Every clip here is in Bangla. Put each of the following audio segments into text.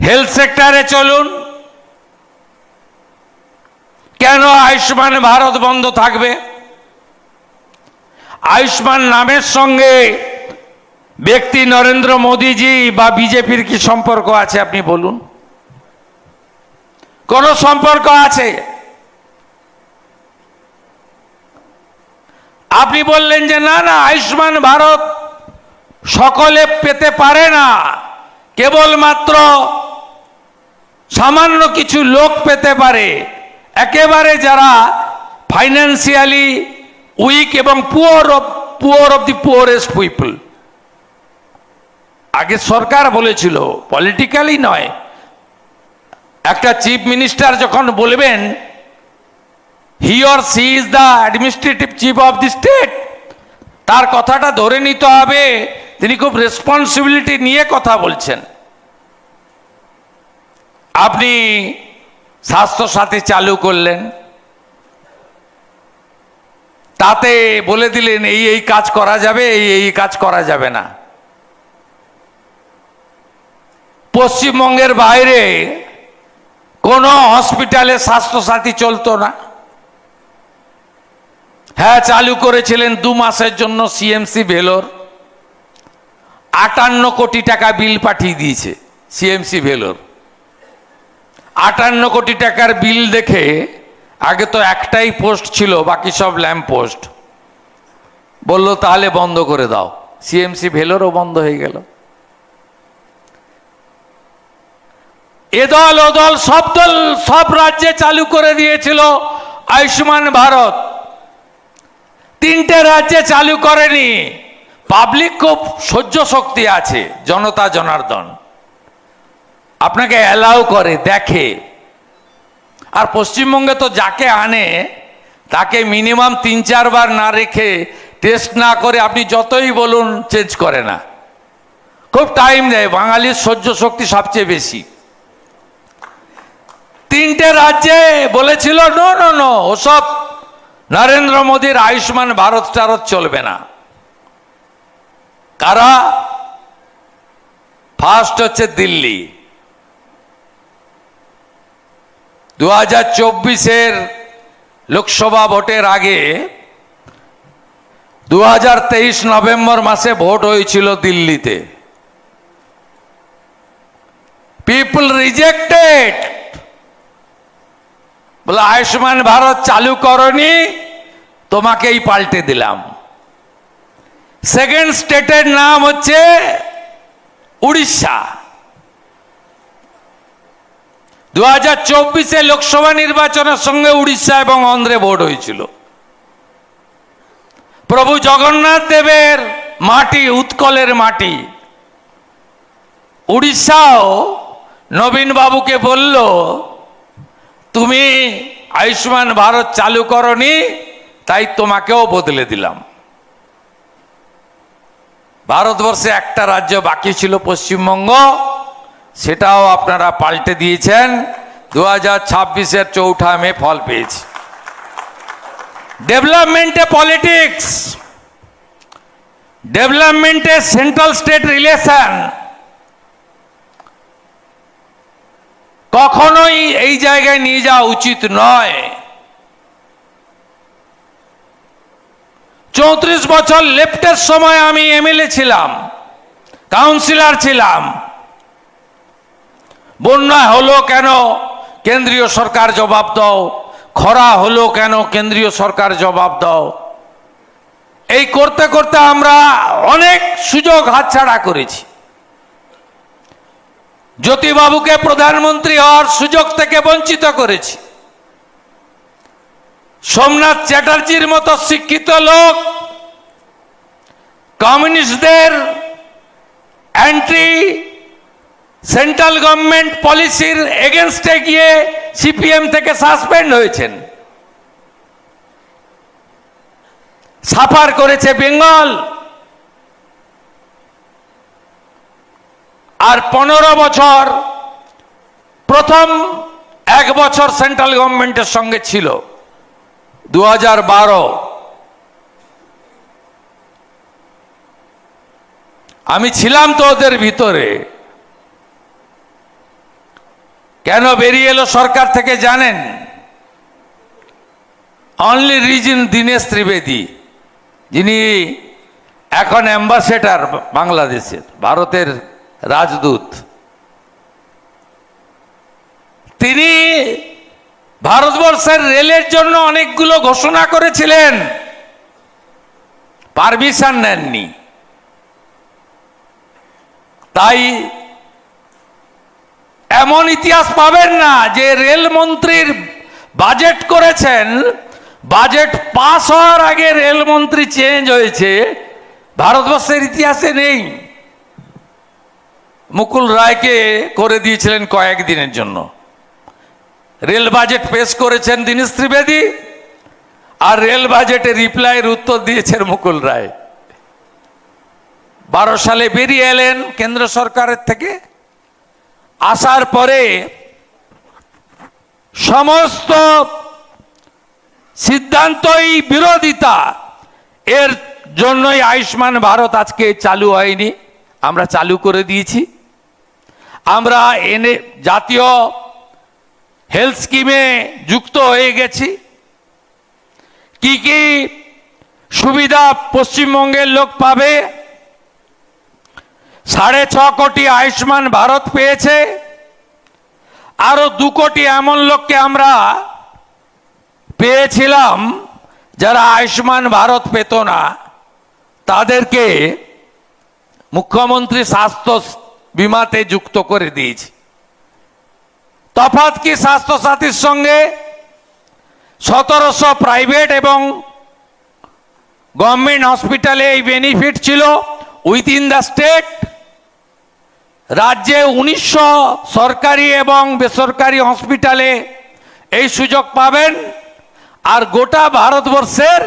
হেলথ সেক্টরে চলুন, কেন আয়ুষ্মান ভারত বন্ধ থাকবে? আয়ুষ্মান নামের সঙ্গে ব্যক্তি নরেন্দ্র মোদীজি বা বিজেপির কি সম্পর্ক আছে আপনি বলুন? কোন সম্পর্ক আছে? আপনি বললেন যে না না, আয়ুষ্মান ভারত সকলে পেতে পারে না, কেবলমাত্র সামান্য কিছু লোক পেতে পারে, একেবারে যারা ফাইন্যান্সিয়ালি উইক এবং poor of the poorest people. আগে সরকার বলেছিল, পলিটিক্যালি নয়। একটা চিফ মিনিস্টার যখন বলবেন he or she is the administrative chief of the state, তার কথাটা ধরে নিতে হবে তিনি খুব রেসপন্সিবিলিটি নিয়ে কথা বলছেন। আপনি স্বাস্থ্যসাথী চালু করলেন, তাতে বলে দিলেন এই এই কাজ করা যাবে, এই এই কাজ করা যাবে না। পশ্চিমবঙ্গের বাইরে কোনো হসপিটালে স্বাস্থ্যসাথী চলতো না। হ্যাঁ, চালু করেছিলেন 2 মাসের জন্য সিএমসি ভেলোর, 58 কোটি টাকা বিল পাঠিয়ে দিয়েছে সিএমসি ভেলোর। 58 কোটি টাকার বিল দেখে, আগে তো একটাই পোস্ট ছিল, বাকি সব ল্যাম্প পোস্ট, বলল তাহলে বন্ধ করে দাও। সিএমসি ভেলোরও বন্ধ হয়ে গেল। এদল ওদল সব রাজ্যে চালু করে দিয়েছিল আয়ুষ্মান ভারত, 3টে রাজ্যে চালু করেনি। পাবলিক খুব সহ্য শক্তি আছে, জনতা জনার্দন আপনাকে অ্যালাউ করে, দেখে। আর পশ্চিমবঙ্গে তো যাকে আনে তাকে মিনিমাম 3-4 বার না রেখে, টেস্ট না করে আপনি যতই বলুন চেঞ্জ করে না, খুব টাইম দেয়। বাঙালির সহ্য শক্তি সবচেয়ে বেশি। 3টে রাজ্যে বলেছিল নো নো নো, ওসব নরেন্দ্র মোদীর আয়ুষ্মান ভারত টারত চলবে না। কারা? ফার্স্ট হচ্ছে দিল্লি। 2024-এর লোকসভা ভোটের আগে 2023 নভেম্বর মাসে ভোট হয়েছিল দিল্লিতে। পিপল রিজেক্টেড, বলে আয়ুষ্মান ভারত চালু করনি, তোমাকেই পাল্টে দিলাম। সেকেন্ড স্টেটের নাম হচ্ছে উড়িষ্যা। 2024-এ লোকসভা নির্বাচনের সঙ্গে উড়িষ্যা এবং অন্ধ্রে ভোট হয়েছিল। প্রভু জগন্নাথ দেবের মাটি, উৎকলের মাটি। উড়িষ্যাও নবীন বাবুকে বলল তুমি আয়ুষ্মান ভারত চালু করনি, তাই তোমাকেও বদলে দিলাম। ভারতবর্ষে একটা রাজ্য বাকি ছিল পশ্চিমবঙ্গ, সেটাও আপনারা পাল্টে দিয়েছেন। 2026-এর 4 মে ফল পেয়েছে। ডেভেলপমেন্টে পলিটিক্স, ডেভেলপমেন্টে সেন্ট্রাল স্টেট রিলেশন কখনোই এই জায়গায় নিয়ে যাওয়া উচিত নয়। 34 বছর লেফটের সময় আমি এমএলএ ছিলাম, কাউন্সিলর ছিলাম। বন্যা হলো কেন, কেন্দ্রীয় সরকার জবাব দাও। খরা হলো কেন, কেন্দ্রীয় সরকার জবাব দাও। এই করতে করতে আমরা অনেক সুযোগ হাতছাড়া করেছি। জ্যোতিবাবুকে প্রধানমন্ত্রী হওয়ার সুযোগ থেকে বঞ্চিত করেছি। সোমনাথ চ্যাটার্জির মতো শিক্ষিত লোক কমিউনিস্টদের অ্যান্টি সেন্ট্রাল গভর্নমেন্ট পলিসির এগেনস্টে গিয়ে সিপিএম থেকে সাসপেন্ড হয়েছেন। সাফার করেছে বেঙ্গল। আর 15 বছর, প্রথম 1 বছর সেন্ট্রাল গভর্নমেন্টের সঙ্গে ছিল 2012। আমি ছিলাম তো ওদের ভিতরে। কেন বেরিয়ে এলো সরকার থেকে জানেন? অনলি রিজন দীনেশ ত্রিবেদী, যিনি এখন অ্যাম্বাসেডর বাংলাদেশের, ভারতের রাজদূত, তিনি ভারতবর্ষের রেলের জন্য অনেকগুলো ঘোষণা করেছিলেন, পারমিশন নেননি। তাই এমন ইতিহাস পাবেন না যে রেলমন্ত্রীর বাজেট করেছেন, বাজেট পাস হওয়ার আগে রেলমন্ত্রী চেঞ্জ হয়েছে, ভারতবর্ষের ইতিহাসে নেই। মুকুল রায়কে করে দিয়েছিলেন কয়েকদিনের জন্য। রেল বাজেট পেশ করেছেন দীনেশ ত্রিবেদী, আর রেল বাজেটে রিপ্লাইয়ের উত্তর দিয়েছেন মুকুল রায়। 12 সালে বেরিয়ে এলেন কেন্দ্র সরকারের থেকে। আসার পরে সমস্ত সিদ্ধান্তই বিরোধিতা, এর জন্যই আয়ুষ্মান ভারত আজকে চালু হয়নি, আমরা চালু করে দিয়েছি। আমরা জাতীয় হেলথ স্কিমে যুক্ত হয়ে গেছি। কি কি সুবিধা পশ্চিমবঙ্গের লোক পাবে? 6.5 কোটি আয়ুষ্মান ভারত পেয়েছে, আরো 2 কোটি এমন লোককে আমরা পেয়েছিলাম যারা আয়ুষ্মান ভারত পেত না, তাদেরকে মুখ্যমন্ত্রী স্বাস্থ্য বিমাতে যুক্ত করে দিয়েছি। তফাৎ কি স্বাস্থ্য সাথীর সঙ্গে? 1700 প্রাইভেট এবং গভর্নমেন্ট হসপিটালে এই বেনিফিট ছিল উইথিন দ্য স্টেট। রাজ্যে 1900 সরকারি এবং বেসরকারি হসপিটালে এই সুযোগ পাবেন। আর গোটা ভারতবর্ষের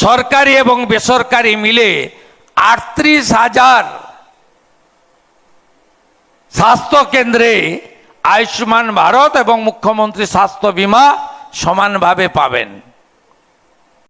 সরকারি এবং বেসরকারি মিলে 38,000 স্বাস্থ্য কেন্দ্রে আয়ুষ্মান ভারত এবং মুখ্যমন্ত্রী স্বাস্থ্য বীমা সমানভাবে পাবেন।